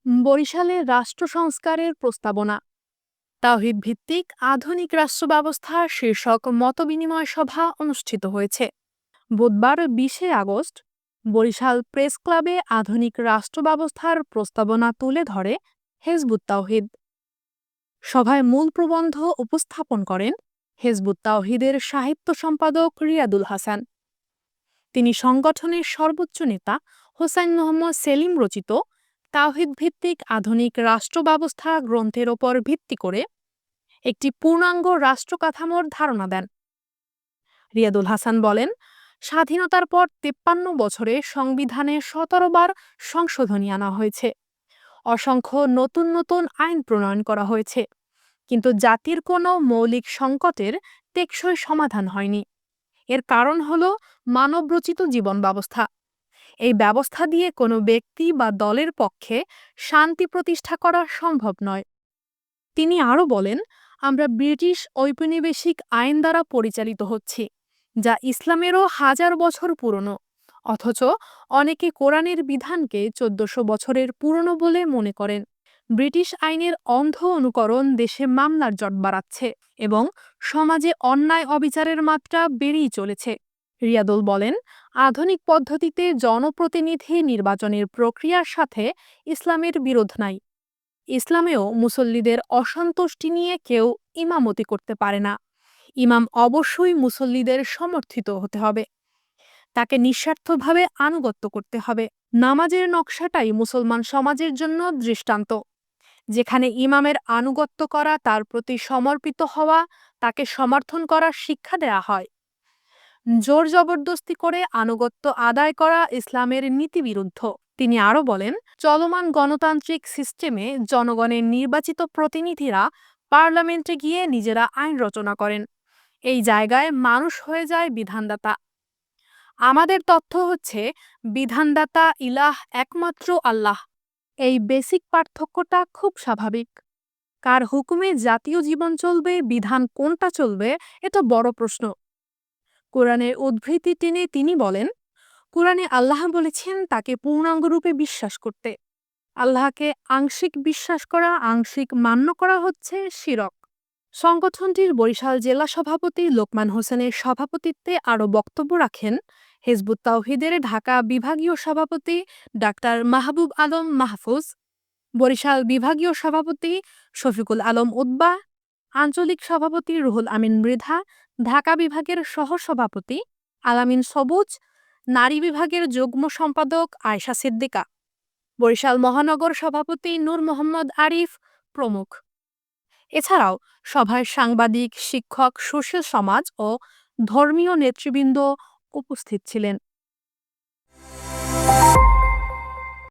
বরিশালে রাষ্ট্র সংস্কারের প্রস্তাবনা, তাওহীদ ভিত্তিক আধুনিক রাষ্ট্র ব্যবস্থা শীর্ষক মতবিনিময় সভা অনুষ্ঠিত হয়েছে বুধবার 20শে আগস্ট। বরিশাল প্রেস ক্লাবে আধুনিক রাষ্ট্র ব্যবস্থার প্রস্তাবনা তুলে ধরে হেজবুত তাওহীদ। সভায় মূল প্রবন্ধ উপস্থাপন করেন হেজবুত তাওহীদের সাহিত্য সম্পাদক রিয়াদুল হাসান। তিনি সংগঠনের সর্বোচ্চ নেতা হোসাইন মোহাম্মদ সেলিম রচিত তাওহীদ ভিত্তিক আধুনিক রাষ্ট্র ব্যবস্থা গ্রন্থের ওপর ভিত্তি করে একটি পূর্ণাঙ্গ রাষ্ট্র কাঠামোর ধারণা দেন। রিয়াদুল হাসান বলেন, স্বাধীনতার পর 53 বছরে সংবিধানে 17 বার সংশোধনী আনা হয়েছে, অসংখ্য নতুন নতুন আইন প্রণয়ন করা হয়েছে, কিন্তু জাতির কোনো মৌলিক সংকটের টেকসই সমাধান হয়নি। এর কারণ হল মানবরচিত জীবন ব্যবস্থা। এই ব্যবস্থা দিয়ে কোনো ব্যক্তি বা দলের পক্ষে শান্তি প্রতিষ্ঠা করা সম্ভব নয়। তিনি আরও বলেন, আমরা ব্রিটিশ ঔপনিবেশিক আইন দ্বারা পরিচালিত হচ্ছি, যা ইসলামেরও হাজার বছর পুরনো, অথচ অনেকে কোরআনের বিধানকে 1400 বছরের পুরনো বলে মনে করেন। ব্রিটিশ আইনের অন্ধ অনুকরণ দেশে মামলার জট বাড়াচ্ছে এবং সমাজে অন্যায় অবিচারের মাত্রা বেড়েই চলেছে। রিয়াদুল বলেন, আধুনিক পদ্ধতিতে জনপ্রতিনিধি নির্বাচনের প্রক্রিয়ার সাথে ইসলামের বিরোধ নাই। ইসলামেও মুসল্লিদের অসন্তুষ্টি নিয়ে কেউ ইমামতি করতে পারে না। ইমাম অবশ্যই মুসল্লিদের সমর্থিত হতে হবে, তাকে নিঃস্বার্থভাবে আনুগত্য করতে হবে। নামাজের নকশাটাই মুসলমান সমাজের জন্য দৃষ্টান্ত, যেখানে ইমামের আনুগত্য করা, তার প্রতি সমর্পিত হওয়া, তাকে সমর্থন করার শিক্ষা দেয়া হয়। জোর জবরদস্তি করে আনুগত্য আদায় করা ইসলামের নীতিবিরুদ্ধ। তিনি আরও বলেন, চলমান গণতান্ত্রিক সিস্টেমে জনগণের নির্বাচিত প্রতিনিধিরা পার্লামেন্টে গিয়ে নিজেরা আইন রচনা করেন। এই জায়গায় মানুষ হয়ে যায় বিধানদাতা। আমাদের তথ্য হচ্ছে, বিধানদাতা ইলাহ একমাত্র আল্লাহ। এই বেসিক পার্থক্যটা খুব স্বাভাবিক। কার হুকুমে জাতীয় জীবন চলবে, বিধান কোনটা চলবে, এটা বড় প্রশ্ন। কোরআনের উদ্ধৃতি টেনে তিনি বলেন, কোরআনে আল্লাহ বলেছেন তাকে পূর্ণাঙ্গরূপে বিশ্বাস করতে। আল্লাহকে আংশিক বিশ্বাস করা, আংশিক মান্য করা হচ্ছে শিরক। সংগঠনটির বরিশাল জেলা সভাপতি লোকমান হোসেনের সভাপতিত্বে আরও বক্তব্য রাখেন হেজবুত তাওহীদের ঢাকা বিভাগীয় সভাপতি ডাক্তার মাহবুব আলম মাহফুজ, বরিশাল বিভাগীয় সভাপতি শফিকুল আলম উদ্বা, আঞ্চলিক সভাপতি রুহুল আমিন মৃধা, ঢাকা বিভাগের সহসভাপতি আলামিন সবুজ, নারী বিভাগের যুগ্ম সম্পাদক আয়শা সিদ্দিকা, বরিশাল মহানগর সভাপতি নূর মোহাম্মদ আরিফ প্রমুখ। এছাড়াও সভায় সাংবাদিক, শিক্ষক, সুশীল সমাজ ও ধর্মীয় নেতৃবৃন্দ উপস্থিত ছিলেন।